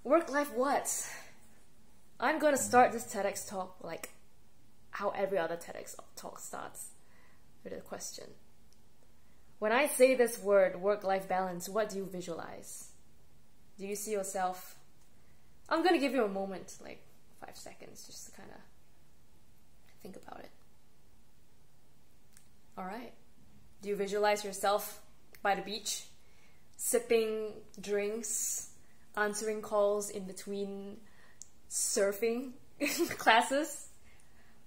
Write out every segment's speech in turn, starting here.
Work-life what? I'm gonna start this TEDx talk like how every other TEDx talk starts, with a question. When I say this word, work-life balance, what do you visualize? Do you see yourself? I'm gonna give you a moment, like 5 seconds, just to kind of think about it. Alright. Do you visualize yourself by the beach, sipping drinks, answering calls in between surfing classes?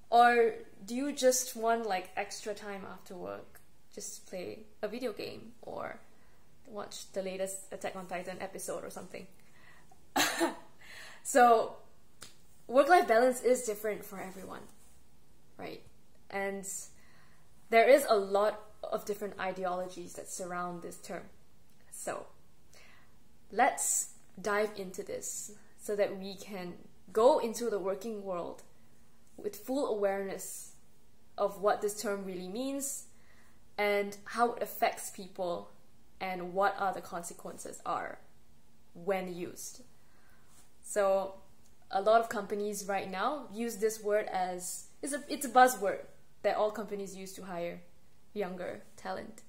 Or do you just want like extra time after work just to play a video game or watch the latest Attack on Titan episode or something? So work-life balance is different for everyone, right? And there is a lot of different ideologies that surround this term. So let's dive into this so that we can go into the working world with full awareness of what this term really means and how it affects people and what are the consequences are when used. So a lot of companies right now use this word as, it's a buzzword that all companies use to hire younger talent.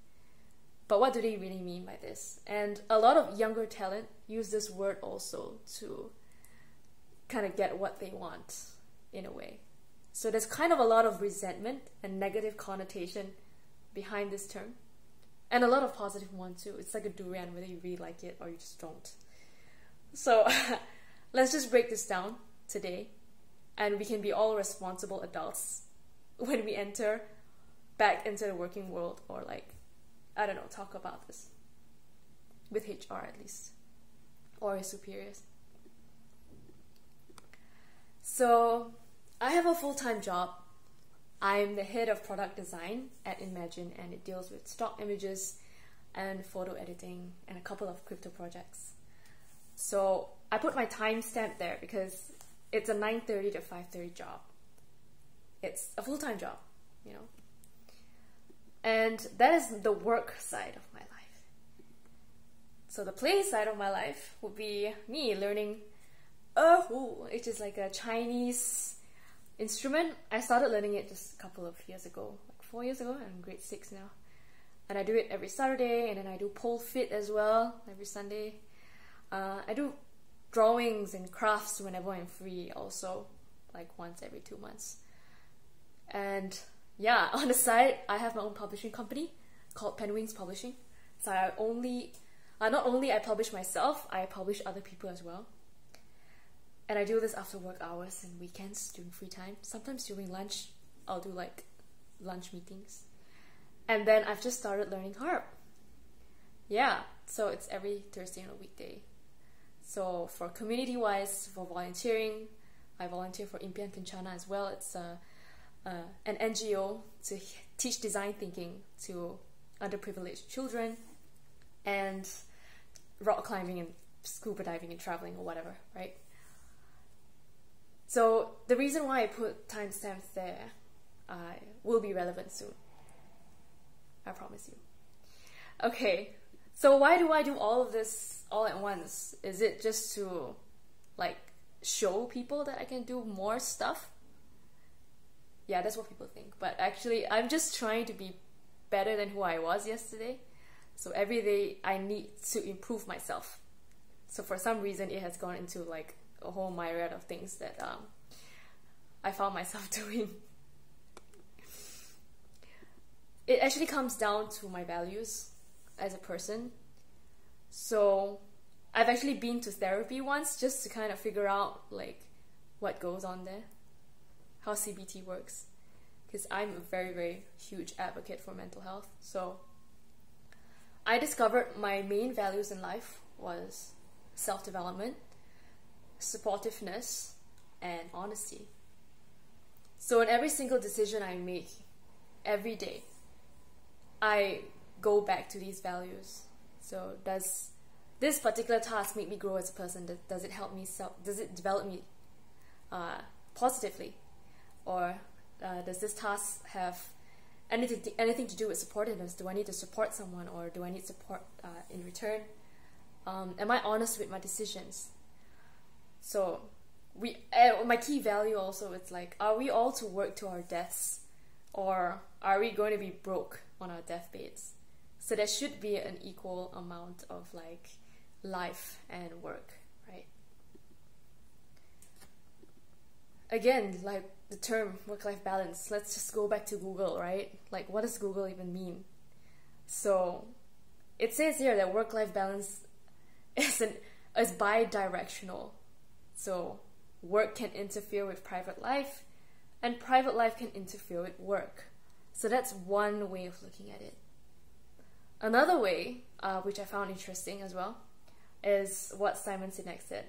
But what do they really mean by this? And a lot of younger talent use this word also to kind of get what they want in a way. So there's kind of a lot of resentment and negative connotation behind this term. And a lot of positive one too. It's like a durian, whether you really like it or you just don't. So let's just break this down today, and we can be all responsible adults when we enter back into the working world, or like, I don't know, talk about this with HR at least, or his superiors. So I have a full-time job. I'm the head of product design at Imagine, and it deals with stock images and photo editing and a couple of crypto projects. So I put my timestamp there because it's a 9:30 to 5:30 job. It's a full-time job, you know. And that is the work side of my life. So the play side of my life would be me learning which is like a Chinese instrument. I started learning it just a couple of years ago, like 4 years ago. I'm in grade 6 now. And I do it every Saturday, and then I do pole fit as well every Sunday. I do drawings and crafts whenever I'm free also, like once every 2 months. And yeah, on the side, I have my own publishing company called Penwings Publishing. So I not only I publish myself, I publish other people as well. And I do this after work hours and weekends during free time. Sometimes during lunch, I'll do like lunch meetings. And then I've just started learning harp. Yeah, so it's every Thursday on a weekday. So for community-wise, for volunteering, I volunteer for Impian Kencana as well. It's an NGO to teach design thinking to underprivileged children, and rock climbing and scuba diving and traveling or whatever, right? So the reason why I put timestamps there will be relevant soon. I promise you. Okay, so why do I do all of this all at once? Is it just to like show people that I can do more stuff? Yeah, that's what people think. But actually, I'm just trying to be better than who I was yesterday. So every day I need to improve myself. So for some reason, it has gone into like a whole myriad of things that I found myself doing. It actually comes down to my values as a person. So I've actually been to therapy once just to kind of figure out like what goes on there, how CBT works, because I'm a very, very huge advocate for mental health. So I discovered my main values in life was self-development, supportiveness, and honesty. So in every single decision I make every day, I go back to these values. So does this particular task make me grow as a person? Does it help me does it develop me positively? Or does this task have anything to do with supportiveness? Do I need to support someone, or do I need support in return? Am I honest with my decisions? So my key value also, it's like, are we all to work to our deaths, or are we going to be broke on our deathbeds? So there should be an equal amount of like life and work, right? Again, like the term work-life balance, let's just go back to Google, right? Like, what does Google even mean? So it says here that work-life balance is bi-directional. So work can interfere with private life, and private life can interfere with work. So that's one way of looking at it. Another way, which I found interesting as well, is what Simon Sinek said,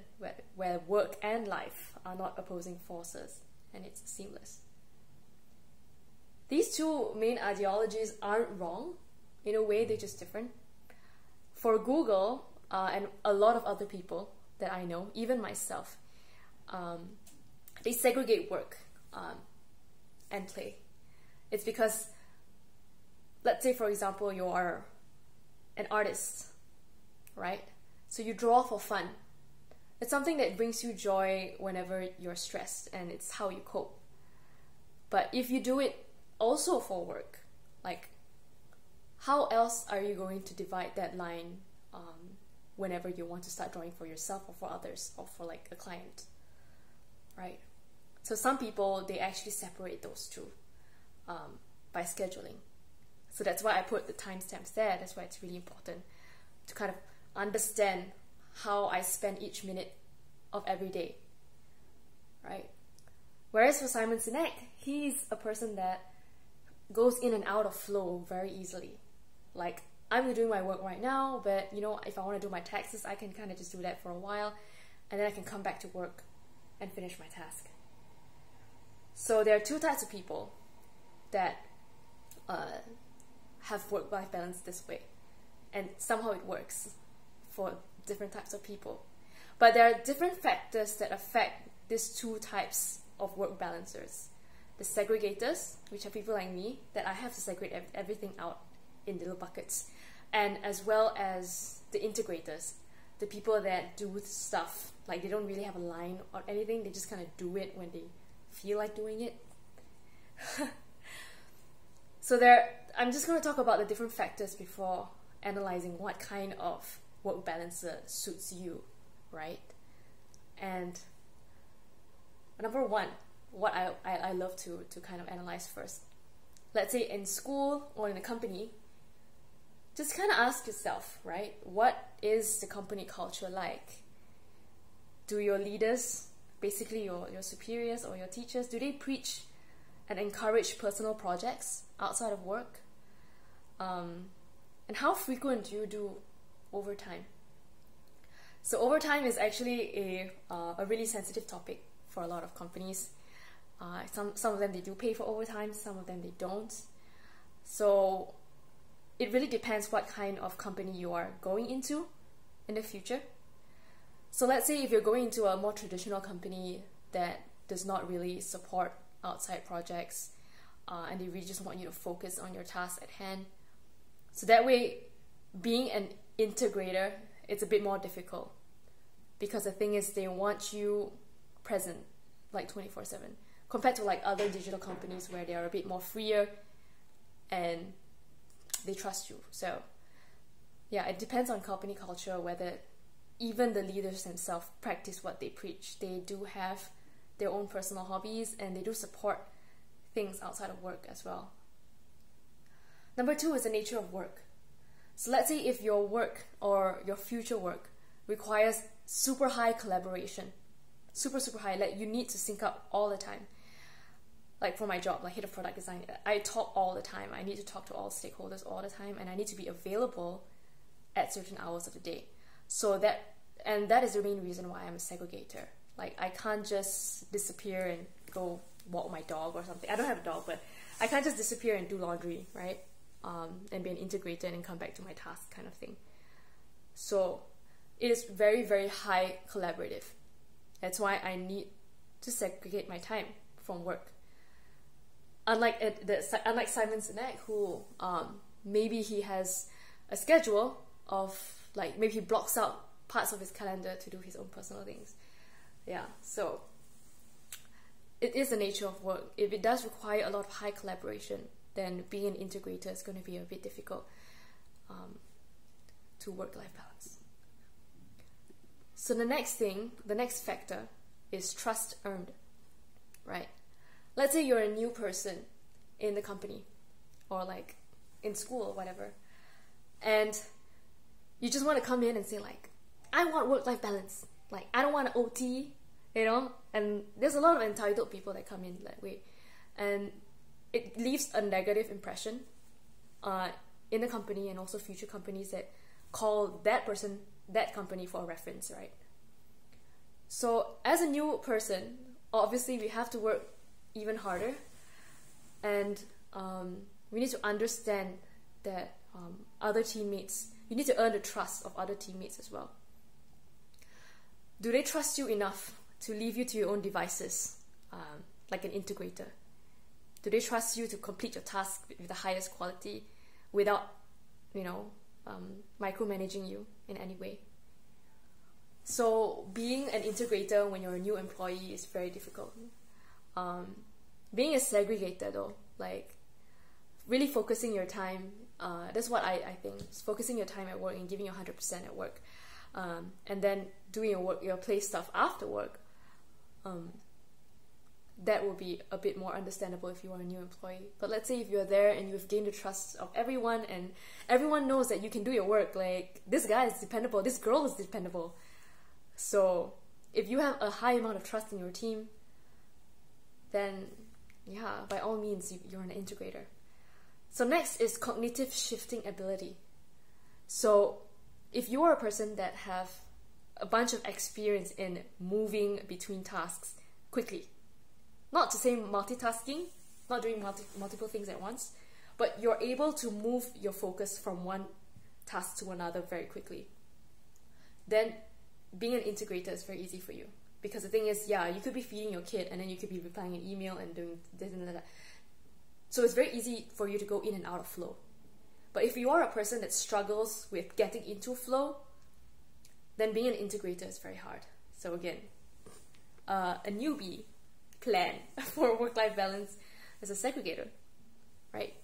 where work and life are not opposing forces, and it's seamless. These two main ideologies aren't wrong. In a way, they're just different. For Google, and a lot of other people that I know, even myself, they segregate work and play. It's because, let's say for example, you are an artist, right? So you draw for fun. It's something that brings you joy whenever you're stressed, and it's how you cope. But if you do it also for work, like, how else are you going to divide that line whenever you want to start drawing for yourself or for others or for like a client, right? So some people, they actually separate those two by scheduling. So that's why I put the timestamps there. That's why it's really important to kind of understand how I spend each minute of every day, right? Whereas for Simon Sinek, he's a person that goes in and out of flow very easily. Like, I'm doing my work right now, but you know, if I want to do my taxes, I can kind of just do that for a while, and then I can come back to work and finish my task. So there are two types of people that have work-life balance this way, and somehow it works for different types of people. But there are different factors that affect these two types of work balancers. The segregators, which are people like me, that I have to segregate everything out in little buckets, and as well as the integrators, the people that do stuff, like they don't really have a line or anything, they just kind of do it when they feel like doing it. So I'm just going to talk about the different factors before analyzing what kind of work balancer suits you, right? And number one, what I love to kind of analyze first. Let's say in school or in a company, just kind of ask yourself, right? What is the company culture like? Do your leaders, basically your superiors or your teachers, do they preach and encourage personal projects outside of work? And how frequent do you do overtime? So overtime is actually a really sensitive topic for a lot of companies. Some of them, they do pay for overtime, some of them they don't. So it really depends what kind of company you are going into in the future. So let's say if you're going into a more traditional company that does not really support outside projects, and they really just want you to focus on your task at hand. So that way, being an integrator, it's a bit more difficult, because the thing is, they want you present like 24/7, compared to like other digital companies where they are a bit more freer and they trust you. So yeah, it depends on company culture whether even the leaders themselves practice what they preach. They do have their own personal hobbies, and they do support things outside of work as well. Number two is the nature of work. So let's say if your work or your future work requires super high collaboration, super high, like you need to sync up all the time. Like for my job, like head of product design, I talk all the time. I need to talk to all stakeholders all the time, and I need to be available at certain hours of the day. So that is the main reason why I'm a segregator. Like, I can't just disappear and go walk my dog or something. I don't have a dog, but I can't just disappear and do laundry, right? And be an integrator and come back to my task kind of thing. So it is very, very high collaborative. That's why I need to segregate my time from work. Unlike Simon Sinek, who maybe he has a schedule of, like, maybe he blocks out parts of his calendar to do his own personal things. Yeah, so it is the nature of work. If it does require a lot of high collaboration, then being an integrator is going to be a bit difficult to work-life balance. So the next factor is trust earned, right? Let's say you're a new person in the company or like in school or whatever, and you just want to come in and say like, I want work-life balance. Like, I don't want to OT, you know? And there's a lot of entitled people that come in that way. And it leaves a negative impression in the company and also future companies that call that person, that company for a reference, right? So as a new person, obviously we have to work even harder. And we need to understand that other teammates, you need to earn the trust of other teammates as well. Do they trust you enough to leave you to your own devices, like an integrator? Do they trust you to complete your task with the highest quality without, micromanaging you in any way? So being an integrator when you're a new employee is very difficult. Being a segregator though, like really focusing your time, that's what I think, is focusing your time at work and giving you 100% at work. And then doing your play stuff after work, that will be a bit more understandable if you are a new employee. But let's say if you're there and you've gained the trust of everyone and everyone knows that you can do your work, like this guy is dependable, this girl is dependable. So if you have a high amount of trust in your team, then yeah, by all means, you're an integrator. So next is cognitive shifting ability. So if you are a person that have a bunch of experience in moving between tasks quickly, not to say multitasking, not doing multiple things at once, but you're able to move your focus from one task to another very quickly, then being an integrator is very easy for you. Because the thing is, yeah, you could be feeding your kid and then you could be replying an email and doing this and that. So it's very easy for you to go in and out of flow. But if you are a person that struggles with getting into flow, then being an integrator is very hard. So again, a newbie plan for work-life balance as a segregator, right?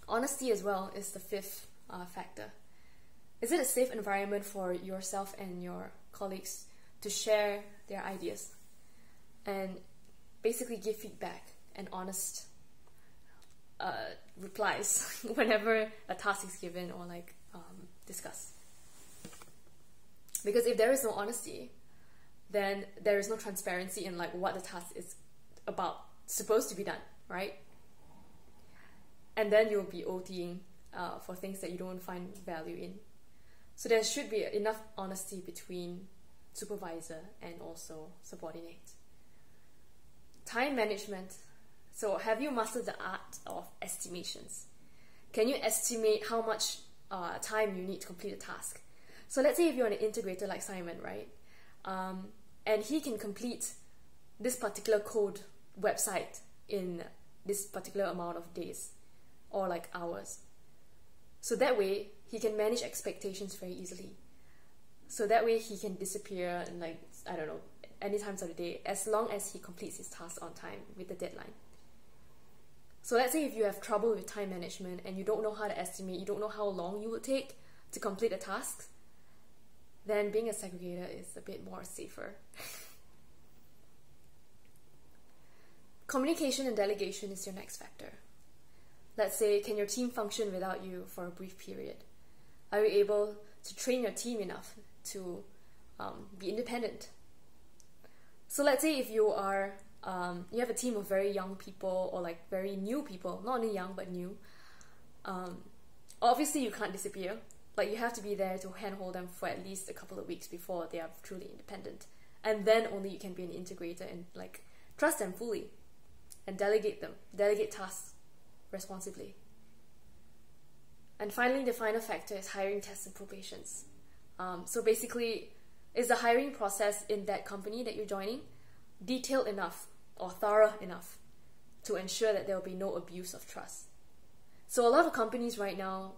Honesty as well is the fifth factor. Is it a safe environment for yourself and your colleagues to share their ideas and basically give feedback and honest replies whenever a task is given or discussed? Because if there is no honesty, then there is no transparency in what the task is supposed to be done, right? And then you'll be OTing for things that you don't find value in. So there should be enough honesty between supervisor and also subordinate. Time management. So have you mastered the art of estimations? Can you estimate how much time you need to complete a task? So let's say if you're an integrator like Simon, right? And he can complete this particular code website in this particular amount of days or hours. So that way he can manage expectations very easily. So that way he can disappear in I don't know, any times of the day, as long as he completes his task on time with the deadline. So let's say if you have trouble with time management and you don't know how to estimate, you don't know how long you would take to complete a task, then being a segregator is a bit more safer. Communication and delegation is your next factor. Let's say, can your team function without you for a brief period? Are you able to train your team enough to be independent? So let's say if you are, you have a team of very young people or very new people, not only young but new, obviously you can't disappear. You have to be there to handhold them for at least a couple of weeks before they are truly independent. And then only you can be an integrator and trust them fully and delegate tasks responsibly. And finally, the final factor is hiring tests and probations. So basically, is the hiring process in that company that you're joining detailed enough or thorough enough to ensure that there will be no abuse of trust? So a lot of companies right now,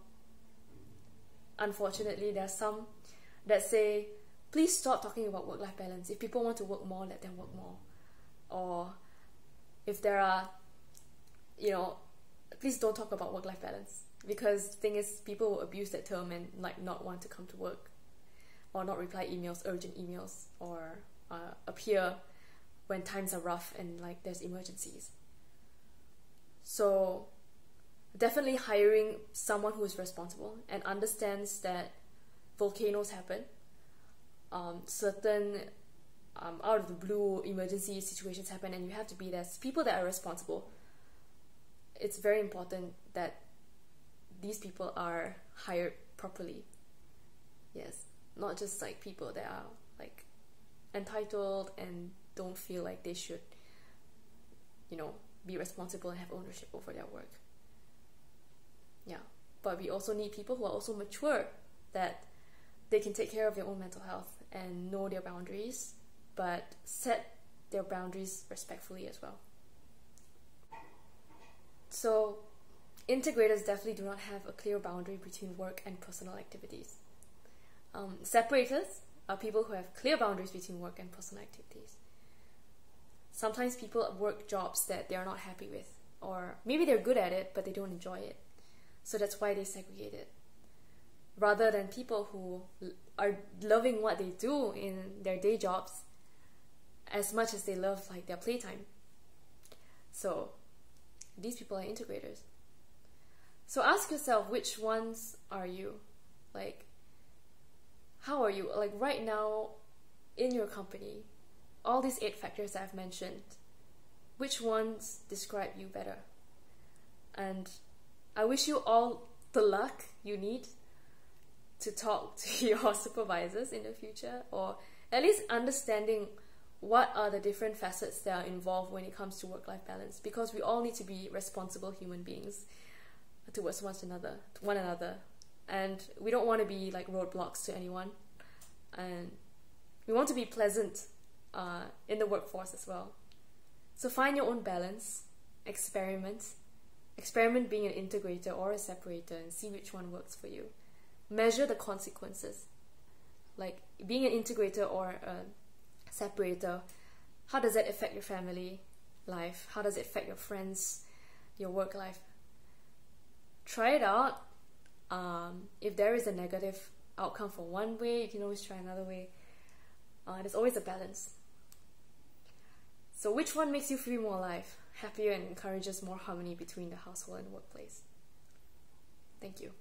unfortunately, there are some that say, please stop talking about work-life balance. If people want to work more, let them work more. Or if there are, please don't talk about work-life balance, because the thing is, people will abuse that term and like not want to come to work, or not reply emails, urgent emails, or appear when times are rough and like there's emergencies. So definitely hiring someone who is responsible and understands that volcanoes happen, certain out of the blue emergency situations happen, and you have to be there. People that are responsible, it's very important that these people are hired properly. Yes, not just like people that are like entitled and don't feel like they should, be responsible and have ownership over their work. Yeah, but we also need people who are also mature, that they can take care of their own mental health and know their boundaries, but set their boundaries respectfully as well. So integrators definitely do not have a clear boundary between work and personal activities. Separators are people who have clear boundaries between work and personal activities. Sometimes people work jobs that they are not happy with, or maybe they're good at it but they don't enjoy it, so that's why they segregate it, rather than people who are loving what they do in their day jobs as much as they love like their playtime. So these people are integrators. So ask yourself, which ones are you? Like, how are you? Like right now in your company, all these 8 factors that I've mentioned, which ones describe you better? And I wish you all the luck you need to talk to your supervisors in the future, or at least understanding what are the different facets that are involved when it comes to work-life balance, because we all need to be responsible human beings towards one another, and we don't want to be like roadblocks to anyone, and we want to be pleasant in the workforce as well. So find your own balance, experiment being an integrator or a separator, and see which one works for you. Measure the consequences, like being an integrator or a separator. How does that affect your family life? How does it affect your friends, your work life? Try it out. If there is a negative outcome for one way, you can always try another way. There's always a balance. So which one makes you feel more alive, happier, and encourages more harmony between the household and workplace? Thank you.